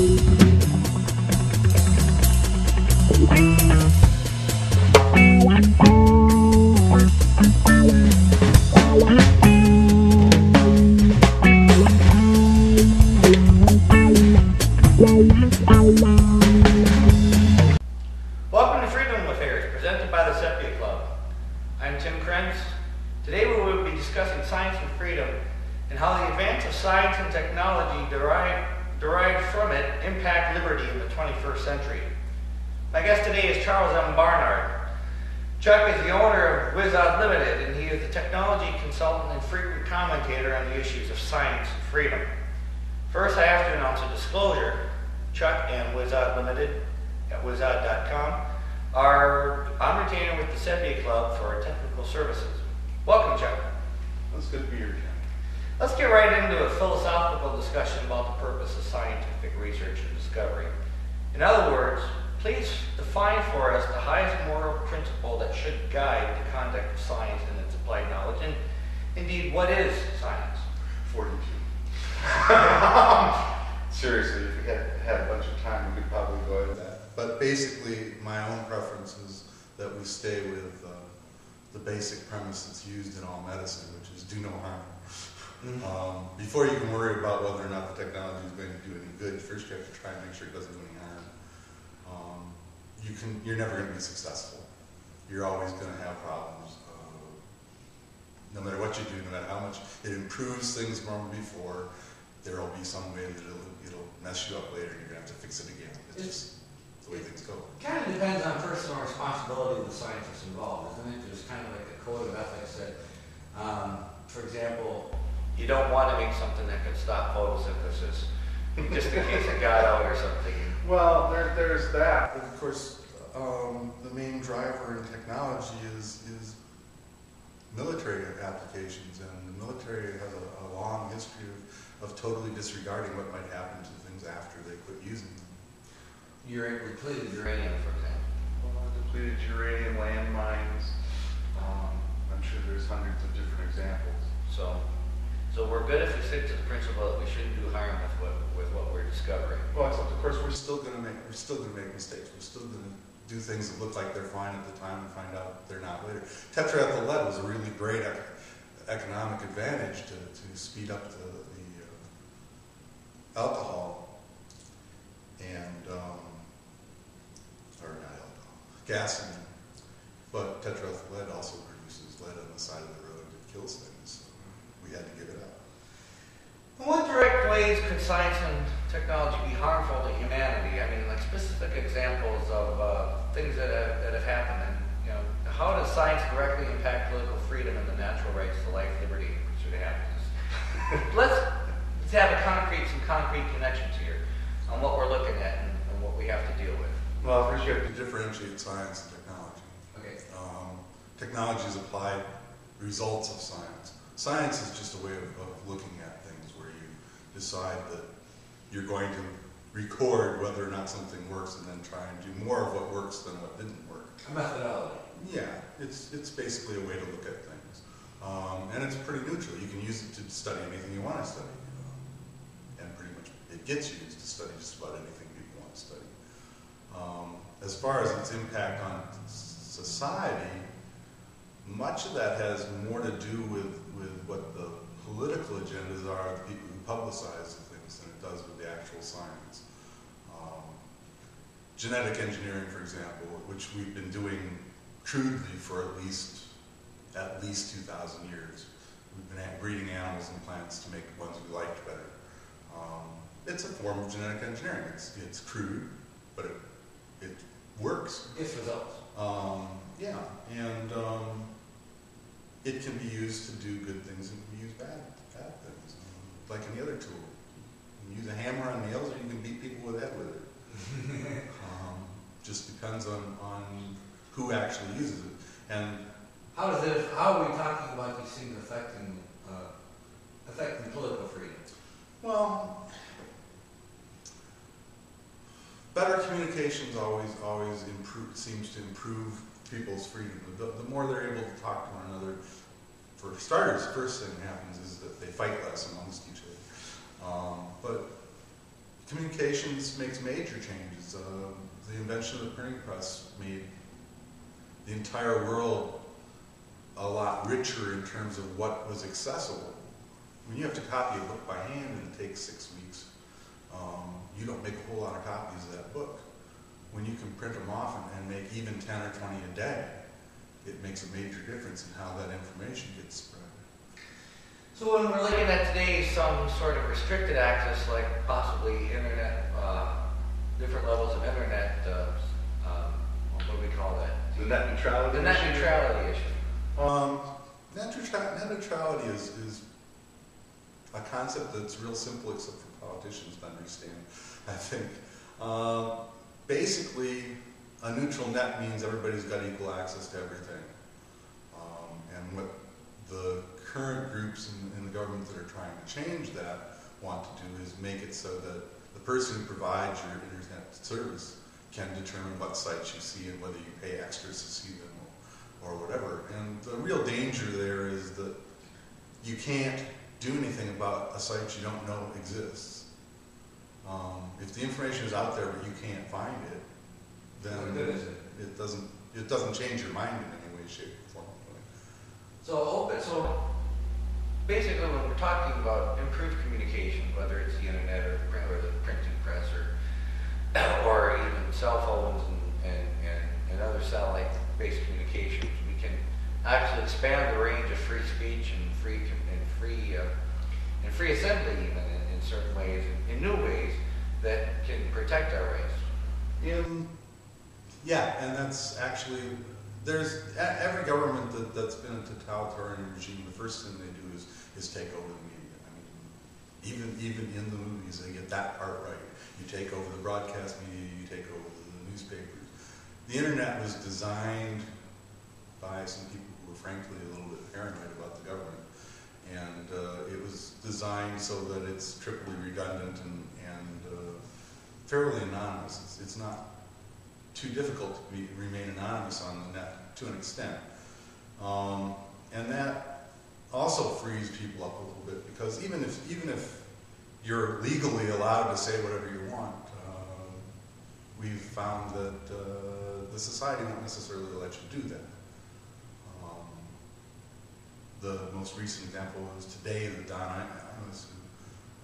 Welcome to Freedom Affairs, presented by the Sepia Club. I'm Tim Krenz. Today we will be discussing science and freedom and how the advance of science and technology derived from it impact liberty in the 21st century. My guest today is Charles M. Barnard. Chuck is the owner of WizOdd Limited, and he is the technology consultant and frequent commentator on the issues of science and freedom. First, I have to announce a disclosure. Chuck and WizOdd Limited at wizodd.com are on retainer with the Sepia Club for technical services. Welcome, Chuck. It's good to be here, Ken. Let's get right into a philosophical discussion about the purpose of scientific research and discovery. In other words, please define for us the highest moral principle that should guide the conduct of science and its applied knowledge, and indeed, what is science? 42. Seriously, if we had a bunch of time, we could probably go into that. But basically, my own preference is that we stay with the basic premise that's used in all medicine, which is do no harm. Before you can worry about whether or not the technology is going to do any good, first you have to try and make sure it doesn't do any harm. You're never going to be successful. You're always going to have problems. No matter what you do, no matter how much it improves things from before, there will be some way that it'll mess you up later and you're going to have to fix it again. It's just the way things go. It kind of depends on personal responsibility of the scientists involved, isn't it? There's kind of like a code of ethics that, for example, you don't want to make something that could stop photosynthesis, just in case it got out or something. Well, there's that. But of course, the main driver in technology is military applications, and the military has a long history of totally disregarding what might happen to things after they quit using them. Depleted uranium, for example. Depleted uranium, landmines. I'm sure there's hundreds of different examples. So we're good if we stick to the principle that we shouldn't do harm with what we're discovering. Well, except of course we're still going to make mistakes. We're still going to do things that look like they're fine at the time and find out they're not later. Tetraethyl lead was a really great economic advantage to speed up the alcohol and or not alcohol, gasoline. But tetraethyl lead also produces lead on the side of the road that kills things. So we had to give it up. In what direct ways could science and technology be harmful to humanity? I mean, like specific examples of things that have happened, and how does science directly impact political freedom and the natural rights to life, liberty, and pursuit of happiness? Let's have some concrete connections here on what we're looking at and what we have to deal with. Well, first you have to differentiate science and technology. Okay. Technology is applied results of science. Science is just a way of looking at things where you decide that you're going to record whether or not something works and then try and do more of what works than what didn't work. A methodology. Yeah, it's basically a way to look at things. And it's pretty neutral. You can use it to study anything you want to study. And pretty much it gets used to study just about anything people want to study. As far as its impact on society, much of that has more to do with what the political agendas are of the people who publicize the things than it does with the actual science. Genetic engineering, for example, which we've been doing crudely for at least 2,000 years. We've been breeding animals and plants to make the ones we liked better. It's a form of genetic engineering. It's crude, but it works. Gets results. Yeah, and it can be used to do good things and can be used bad things, like any other tool. You can use a hammer on nails, or you can beat people with head with it. Just depends on who actually uses it. And how are we talking about these things affecting political freedom? Well, better communications always seems to improve people's freedom. The more they're able to talk to one another, for starters, the first thing that happens is that they fight less amongst each other. But Communications makes major changes. The invention of the printing press made the entire world a lot richer in terms of what was accessible. When you have to copy a book by hand and it takes 6 weeks, you don't make a whole lot of copies of that book. When you can print them off and make even 10 or 20 a day, it makes a major difference in how that information gets spread. So when we're looking at today some sort of restricted access, like possibly internet, different levels of internet, what do we call that? The net neutrality The net neutrality issue. Net neutrality is a concept that's real simple except for politicians to understand, I think. Basically, a neutral net means everybody's got equal access to everything. And what the current groups in the government that are trying to change that want to do is make it so that the person who provides your internet service can determine what sites you see and whether you pay extras to see them or whatever. And the real danger there is that you can't do anything about a site you don't know exists. If the information is out there but you can't find it, then it doesn't change your mind in any way, shape, or form. So basically, when we're talking about improved communication, whether it's the internet or the printing press or even cell phones and other satellite-based communications, we can actually expand the range of free speech and free assembly, even in certain ways, in new ways that can protect our rights. Yeah, and that's actually, there's every government that's been a totalitarian regime, the first thing they do is take over the media. I mean, even in the movies, they get that part right. You take over the broadcast media, you take over the newspapers. The internet was designed by some people who were frankly a little bit paranoid about the government. And it was designed so that it's triply redundant and fairly anonymous. It's not too difficult to remain anonymous on the net to an extent. And that also frees people up a little bit, because even if you're legally allowed to say whatever you want, we've found that the society won't necessarily let you do that. The most recent example was today that Don Imus,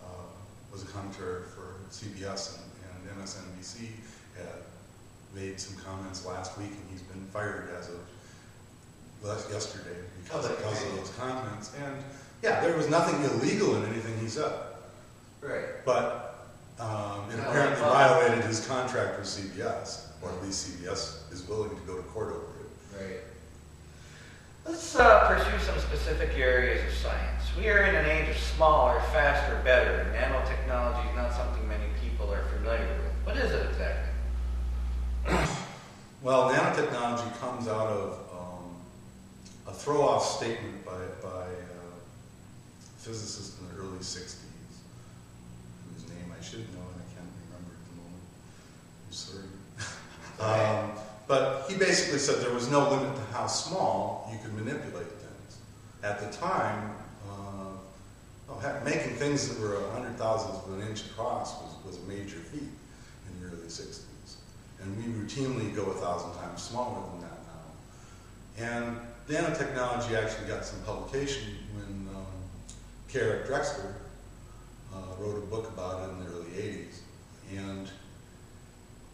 who was a commentator for CBS and MSNBC, had made some comments last week, and he's been fired as of yesterday because of those comments. And yeah, there was nothing illegal in anything he said. Right. But it apparently violated his contract with CBS, or at least CBS is willing to go to court over it. Right. Let's pursue some specific areas of science. We are in an age of smaller, faster, better. Nanotechnology is not something many people are familiar with. What is it exactly? Well, nanotechnology comes out of a throw-off statement by a physicist in the early 60s, whose name I should know and I can't remember at the moment. I'm sorry. But he basically said there was no limit to how small you could manipulate things. At the time, making things that were 100,000th of an inch across was a major feat in the early 60s. And we routinely go 1,000 times smaller than that now. And nanotechnology actually got some publication when Eric Drexler wrote a book about it in the early 80s. And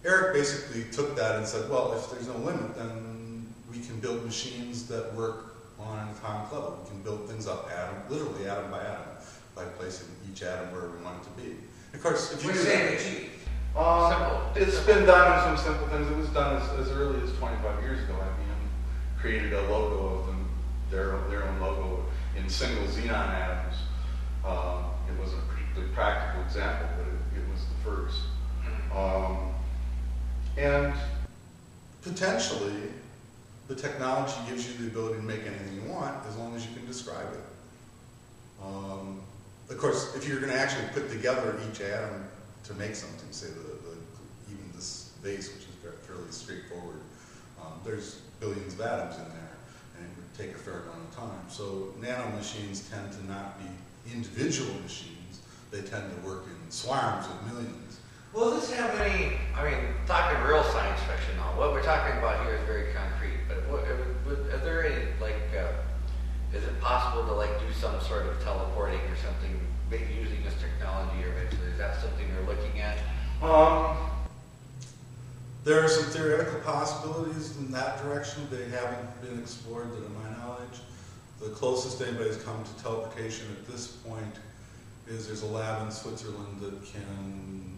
Eric basically took that and said, well, if there's no limit, then we can build machines that work on an atomic level. We can build things up literally atom by atom, by placing each atom where we want it to be. Of course, if you do that, Simple. It's been done in some simple things. It was done as early as 25 years ago. IBM created a logo of them, their own logo in single xenon atoms. It wasn't a particularly practical example, but it was the first. And potentially, the technology gives you the ability to make anything you want as long as you can describe it. Of course, if you're going to actually put together each atom to make something, say even this vase, which is fairly straightforward, there's billions of atoms in there, and it would take a fair amount of time. So nanomachines tend to not be individual machines. They tend to work in swarms of millions. Will this have any, I mean, talking real science fiction now, what we're talking about here is very concrete, but are there any, like, is it possible to, like, do some sort of teleporting or something, maybe using this technology, or is that something they're looking at? There are some theoretical possibilities in that direction. They haven't been explored to my knowledge. The closest anybody's come to teleportation at this point is there's a lab in Switzerland that can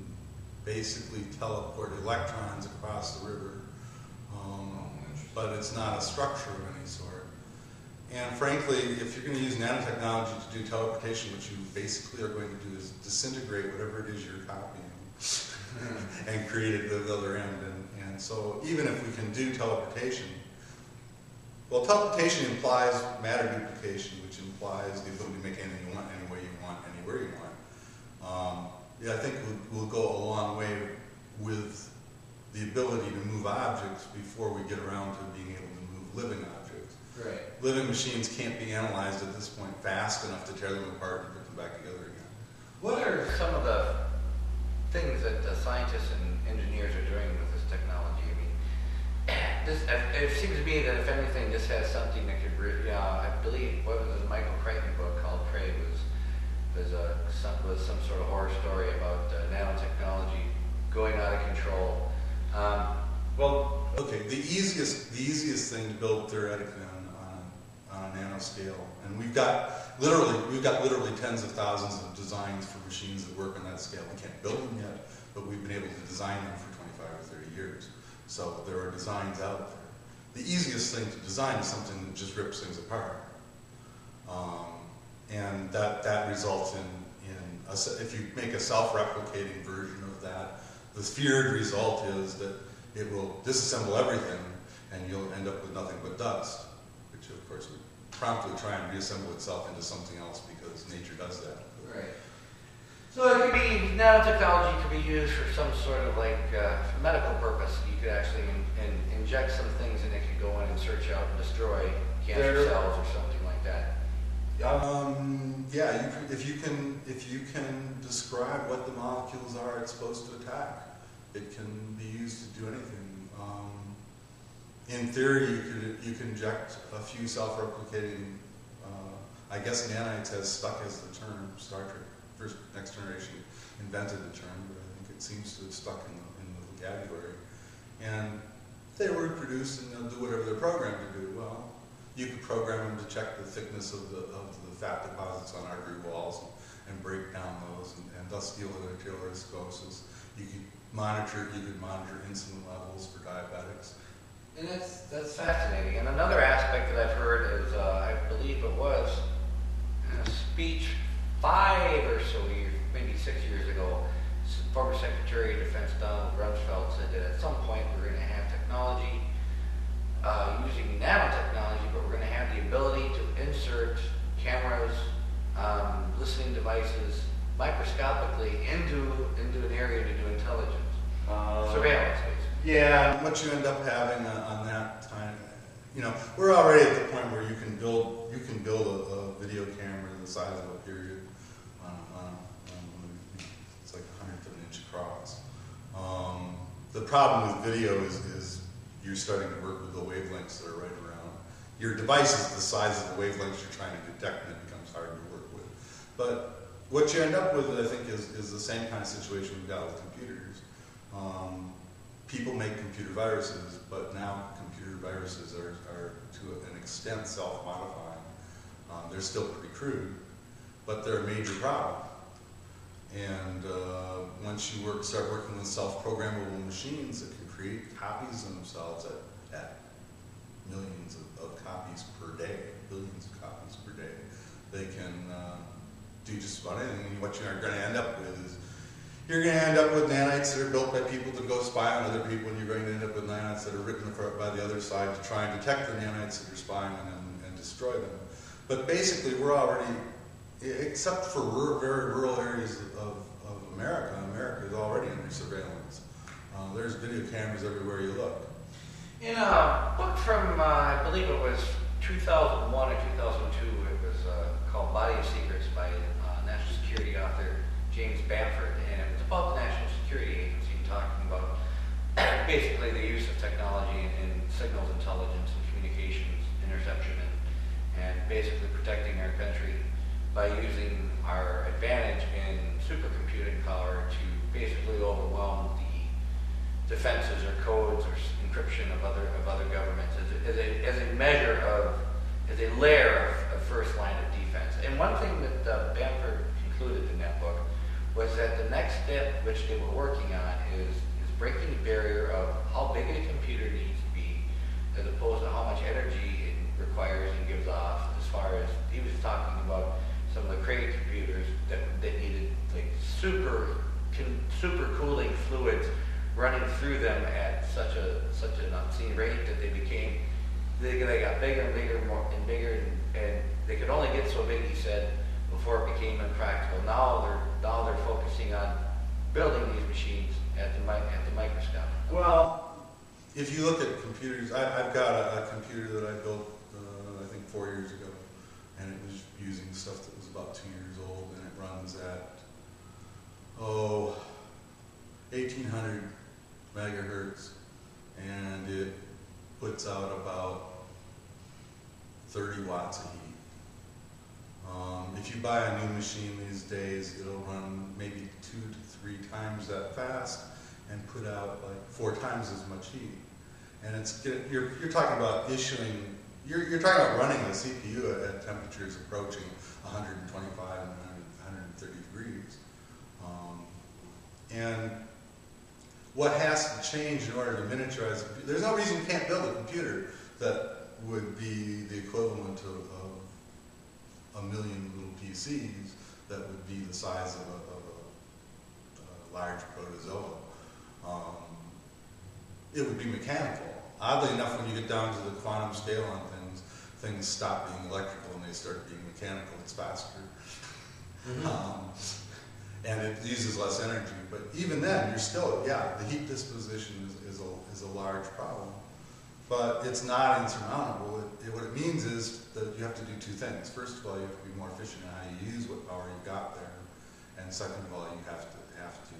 basically teleport electrons across the river, but it's not a structure of any sort. And frankly, if you're going to use nanotechnology to do teleportation, what you basically are going to do is disintegrate whatever it is you're copying and create it at the other end. And so even if we can do teleportation, well, teleportation implies matter duplication, which implies the ability to make anything you want, any way you want, anywhere you want. Yeah, I think we'll go a long way with the ability to move objects before we get around to being able to move living objects. Right. Living machines can't be analyzed at this point fast enough to tear them apart and put them back together again. What are some of the things that the scientists and engineers are doing with this technology? I mean, it seems to me that if anything, this has something that could, I believe, what was the Michael Crichton book called Prey was some sort of horror story about nanotechnology going out of control. Well, okay, the easiest thing to build theoretically on a nanoscale, and we've got literally tens of thousands of designs for machines that work on that scale. We can't build them yet, but we've been able to design them for 25 or 30 years. So there are designs out there. The easiest thing to design is something that just rips things apart. And that results in if you make a self-replicating version of that, the feared result is that it will disassemble everything and you'll end up with nothing but dust, which of course would promptly try and reassemble itself into something else because nature does that. Right. So it could be, nanotechnology could be used for some sort of like medical purpose. You could actually inject some things and it could go in and search out and destroy cancer cells or something like that. Yeah, if you can describe what the molecules are it's supposed to attack, it can be used to do anything. In theory, you could inject a few self-replicating. I guess nanites has stuck as the term. Star Trek, first Next Generation, invented the term, but I think it seems to have stuck in the vocabulary. And they were produced, and they'll do whatever they're programmed to do. Well, you could program them to check the thickness of the fat deposits on artery walls and break down those, and thus deal with arteriosclerosis. You could monitor insulin levels for diabetics. And that's fascinating. And another aspect that I've heard is, I believe it was in a speech 5 or so years, maybe 6 years ago, former Secretary of Defense Donald Rumsfeld said that at some point we're going to have technology using nanotechnology, but we're going to have the ability to insert cameras, listening devices, microscopically into an area to do intelligence, surveillance, basically. Yeah, what you end up having on that time, we're already at the point where you can build a video camera the size of a period it's like 1/100 of an inch across. The problem with video is you're starting to work with the wavelengths that are right around. Your device is the size of the wavelengths you're trying to detect, and it becomes hard to work with. But what you end up with, I think, is the same kind of situation we've got with computers. People make computer viruses, but now computer viruses are to an extent self-modifying. They're still pretty crude, but they're a major problem. And once you start working with self-programmable machines that can create copies of themselves at millions of copies per day, billions of copies per day, they can do just about anything. And what you're going to end up with is you're going to end up with nanites that are built by people to go spy on other people, and you're going to end up with nanites that are written by the other side to try and detect the nanites that are spying on them and destroy them. But basically, we're already, except for very rural areas of America is already under surveillance. There's video cameras everywhere you look. In a book from, I believe it was 2001 or 2002, it was called Body of Secrets by National Security author James Bamford, and it was about the National Security basically the use of technology in signals intelligence and communications interception and basically protecting our country by using our advantage in supercomputing power to basically overwhelm the defenses or codes or encryption of other governments as a measure of, as a layer of first line of defense. And one thing that Bamford concluded in that book was that the next step which they were working on is breaking the barrier of how big a computer needs to be as opposed to how much energy it requires and gives off. As far as he was talking about some of the crate computers that needed like super cooling fluids running through them at such an obscene rate that they got bigger and bigger and bigger and they could only get so big, he said, before it became impractical. Now they're focusing on building these machines at the microscope. Well, if you look at computers, I've got a computer that I built, I think 4 years ago, and it was using stuff that was about 2 years old, and it runs at, 1800 megahertz, and it puts out about 30 watts of heat. If you buy a new machine these days, it'll run maybe 2 to 3 times that fast and put out like 4 times as much heat. And you're talking about you're talking about running the CPU at temperatures approaching 125 and 130 degrees. And what has to change in order to miniaturize a computer? There's no reason you can't build a computer that would be the equivalent of a million little PCs that would be the size of a large protozoa. It would be mechanical. Oddly enough, when you get down to the quantum scale on things stop being electrical and they start being mechanical. It's faster. And it uses less energy. But even then, you're still, the heat disposition is a large problem. But it's not insurmountable. What it means is that you have to do 2 things. First of all, you have to be more efficient in how you use what power you've got there. And second of all, you have to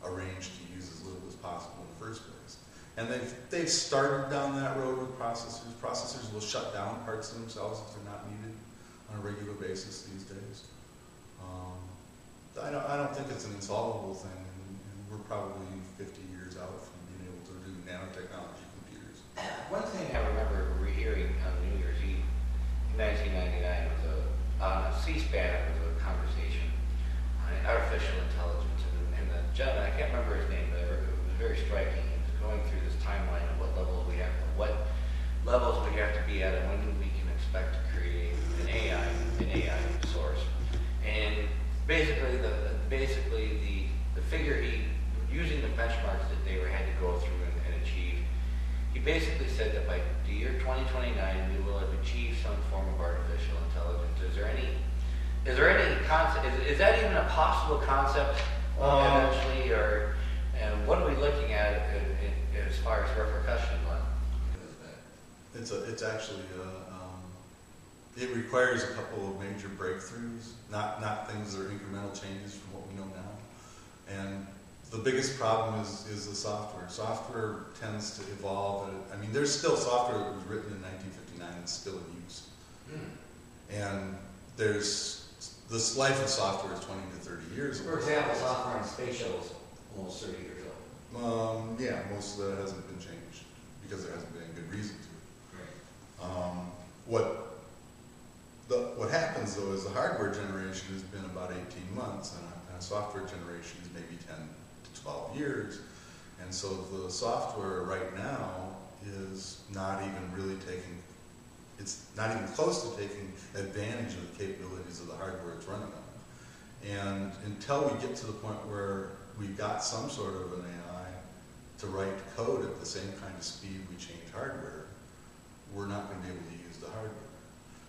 arrange to use as little as possible in the first place. And they've started down that road with processors. Processors will shut down parts of themselves if they're not needed on a regular basis these days. I don't think it's an insolvable thing, and we're probably 50 years out from being able to do nanotechnology computers. One thing I remember rehearing on New Year's Eve in 1999 was on a C-SPAN. It was a conversation on artificial intelligence, and the gentleman, I can't remember his name, but it was very striking. He was going through this timeline of what levels we have to be at, and when we can expect to create an AI source. And basically the figure using the benchmarks that they had to go through and achieve, he basically said that by the year 2029 we will have achieved some form of artificial intelligence. Is there any concept? Is that even a possible concept eventually, and what are we looking at as far as repercussions on? It's actually it requires a couple of major breakthroughs, not things that are incremental changes from what we know now. And the biggest problem is the software. Software tends to evolve. There's still software that was written in 1959 that's still in use. And this life of software is 20 to 30 years. For example, software on space shuttles almost 30 years old. Most of that hasn't been changed because there hasn't been a good reason to. Right. What happens though is the hardware generation has been about 18 months and a software generation is maybe 10 to 12 years. And so the software right now is not even close to taking advantage of the capabilities of the hardware it's running on. And until we get to the point where we've got some sort of an AI to write code at the same kind of speed we change hardware, we're not going to be able to use the hardware.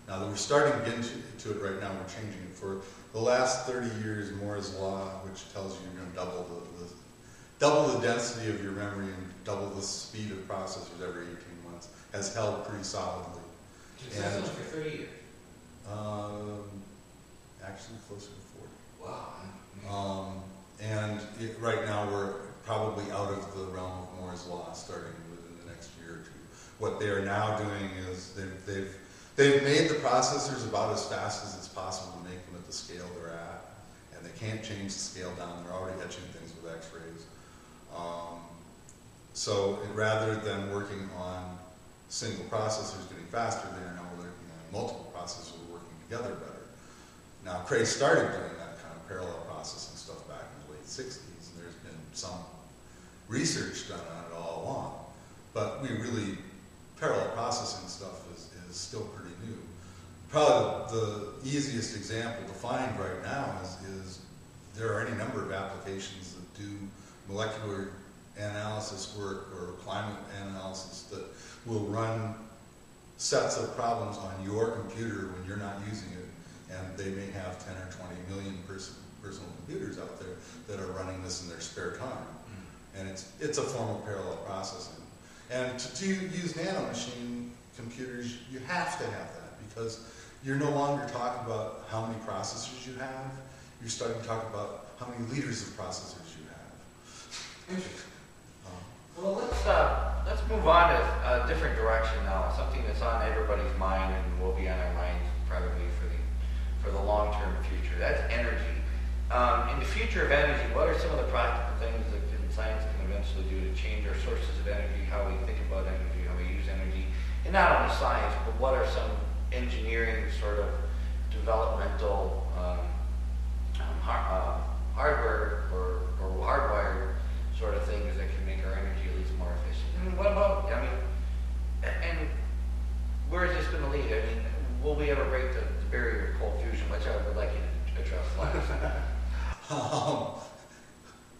Now that we're starting to get into it right now, we're changing it. For the last 30 years, Moore's Law, which tells you you're going to double the density of your memory and double the speed of processors every 18 months, has held pretty solidly. So that's for 30 years? Actually closer to 40. Wow. Right now probably out of the realm of Moore's law starting within the next year or two. What they are now doing is they've made the processors about as fast as it's possible to make them at the scale they're at, and they can't change the scale down. They're already etching things with X-rays. So rather than working on single processors getting faster, they are now working on multiple processors working together better. Now, Cray started doing that kind of parallel processing stuff back in the late 60s, and there's been some research done on it all along. But parallel processing stuff is still pretty new. Probably the easiest example to find right now is there are any number of applications that do molecular analysis work or climate analysis that will run sets of problems on your computer when you're not using it, and they may have 10 or 20 million personal computers out there that are running this in their spare time. And it's a form of parallel processing. And to use nanomachine computers, you have to have that, because you're no longer talking about how many processors you have. You're starting to talk about how many liters of processors you have. Interesting. Well, let's move on to a different direction now. Something that's on everybody's mind and will be on our minds probably for the long-term future. That's energy. In the future of energy, what are some of the practical things that science can eventually do to change our sources of energy, how we think about energy, how we use energy, and not only science, but what are some engineering sort of developmental hardware or hardwired sort of things that can make our energy at least more efficient? And what about, and where is this going to lead? I mean, will we ever break the barrier of cold fusion, which I would like you to address last?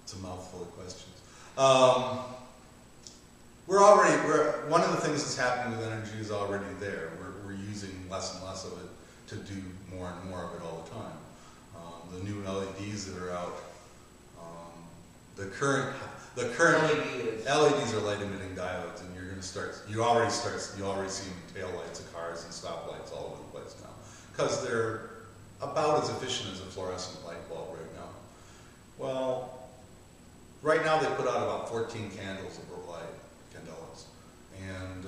It's a mouthful of questions. One of the things that's happening with energy is already there. We're using less and less of it to do more and more of it all the time. The new LEDs that are out, the current LEDs are light emitting diodes, and you already see them in tail lights of cars and stoplights all over the place now, because they're about as efficient as a fluorescent light bulb right now. Well, right now they put out about 14 candles of light, candelas, and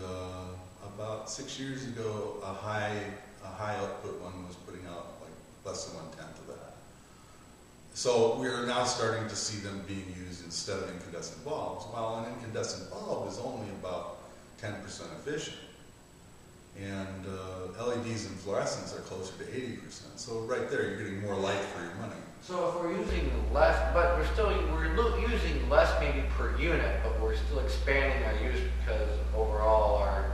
about 6 years ago, a high output one was putting out like less than 1/10 of that. So we're now starting to see them being used instead of incandescent bulbs. Well, an incandescent bulb is only about 10% efficient, and LEDs and fluorescents are closer to 80%. So right there, you're getting more light for your money. So if we're using less, but we're using less maybe per unit, but we're still expanding our use because overall our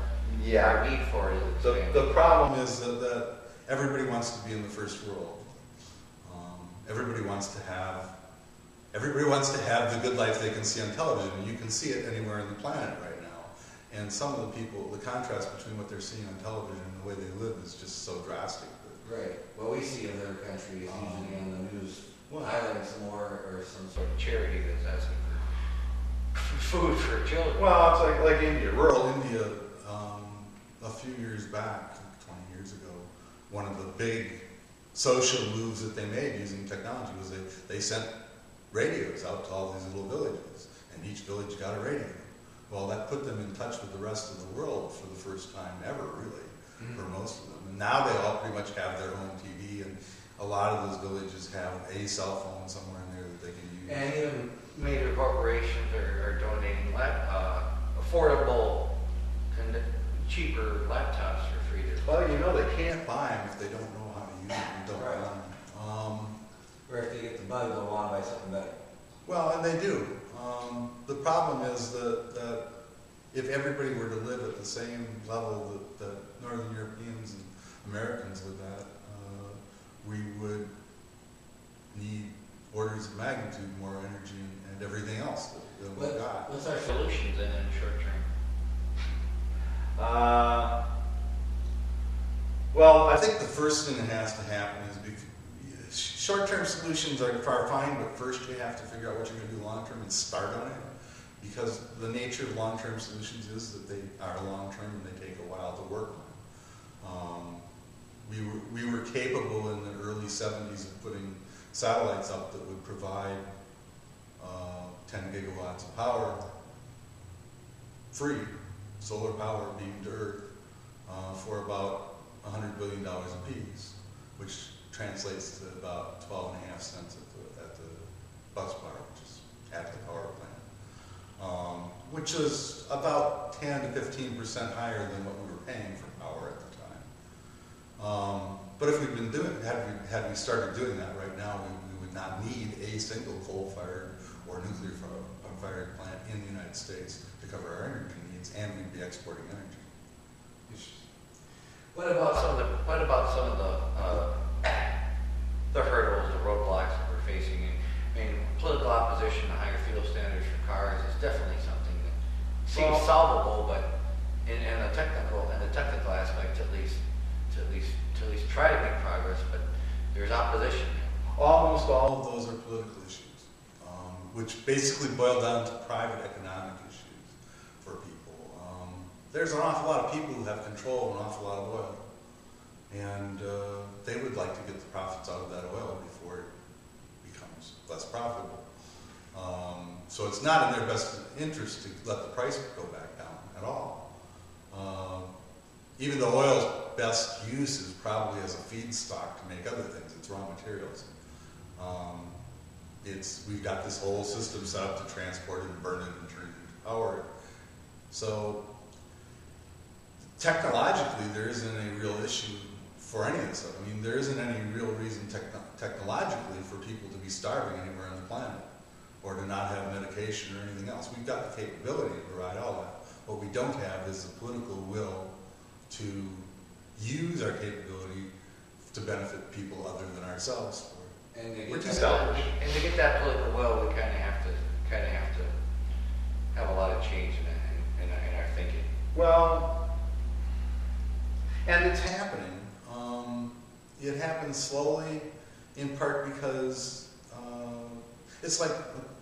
need for it is expanding. The problem is that everybody wants to be in the first world. Everybody wants to have the good life they can see on television, and you can see it anywhere on the planet right now. And some of the people, the contrast between what they're seeing on television and the way they live is just so drastic. Right. What we see in other countries, usually on the news, highlighting some more or some sort of Charity that's asking for food for children. Well, it's like India, rural India. A few years back, 20 years ago, one of the big social moves that they made using technology was they sent radios out to all these little villages, and each village got a radio. Well, that put them in touch with the rest of the world for the first time ever, really, for most of them. And now they all pretty much have their own TV, and a lot of those villages have a cell phone somewhere in there that they can use. And even major corporations are donating affordable, cheaper laptops for free. Well, they can't buy them if they don't know how to use them and don't Right. want them. Or if they get the bug, they'll want to buy something better. Well, and they do. The problem is that if everybody were to live at the same level that Northern Europeans and Americans live at, we would need orders of magnitude more energy and everything else than we've got. What's our solutions then in the short term? Well, I think the first thing that has to happen is short-term solutions are fine, but first you have to figure out what you're going to do long-term and start on it. Because the nature of long-term solutions is that they are long-term and they take a while to work on. We were capable in the early 70s of putting satellites up that would provide 10 gigawatts of power, free solar power beamed to Earth for about $100 billion apiece, which translates to about 12.5 cents at the bus bar, which is at the power plant, which is about 10 to 15% higher than what we were paying for power at the time. But if we'd been doing, had we started doing that right now, we would not need a single coal-fired or nuclear-fired plant in the United States to cover our energy needs, and we'd be exporting energy. What about some of the hurdles, the roadblocks that we're facing? I mean, political opposition to higher fuel standards for cars is definitely something that seems solvable, but in the technical aspect, at least try to make progress. But there's opposition. Almost all of those are political issues, which basically boil down to private economic issues for people. There's an awful lot of people who have control of an awful lot of oil, and they would like to get the profits out of that oil before it becomes less profitable. So it's not in their best interest to let the price go back down at all. Even though oil's best use is probably as a feedstock to make other things, it's raw materials. We've got this whole system set up to transport it and burn it and turn it into power. So technologically, there isn't any real issue for any of this stuff. I mean, there isn't any real reason technologically for people to be starving anywhere on the planet or to not have medication or anything else. We've got the capability to provide all that. What we don't have is the political will to use our capability to benefit people other than ourselves. We're too selfish. And to get that political will, we kind of have to have a lot of change in our thinking. Well, and it's happening. It happens slowly, in part because it's like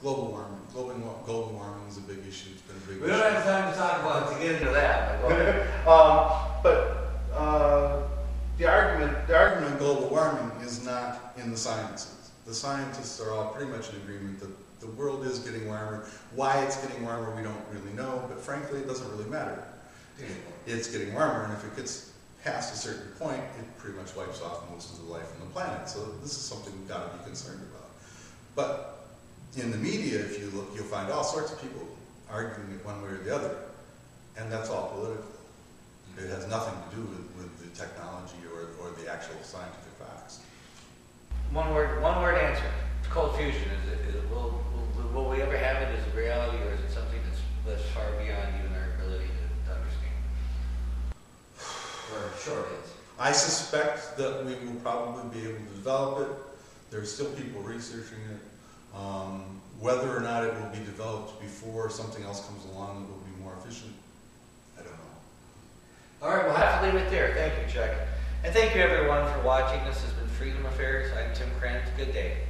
global warming. Global warming is a big issue. It's been a big issue. We don't have time to talk about to get into that. The argument on global warming is not in the sciences. The scientists are all pretty much in agreement that the world is getting warmer. Why it's getting warmer, we don't really know, but frankly, it doesn't really matter. It's getting warmer, and if it gets past a certain point, it pretty much wipes off most of the life on the planet. So this is something we've got to be concerned about. But in the media, if you look, you'll find all sorts of people arguing it one way or the other, and that's all political. It has nothing to do with the technology or the actual scientific facts. One word answer. It's cold fusion. Will we ever have it as a reality, or is it something that's far beyond even our ability to understand? Or short answer. I suspect that we will probably be able to develop it. There's still people researching it. Whether or not it will be developed before something else comes along that will be more efficient, I don't know. All right, we'll have to leave it there. Thank you, Chuck. And thank you, everyone, for watching. This has been Freedom Affairs. I'm Tim Krenz. Good day.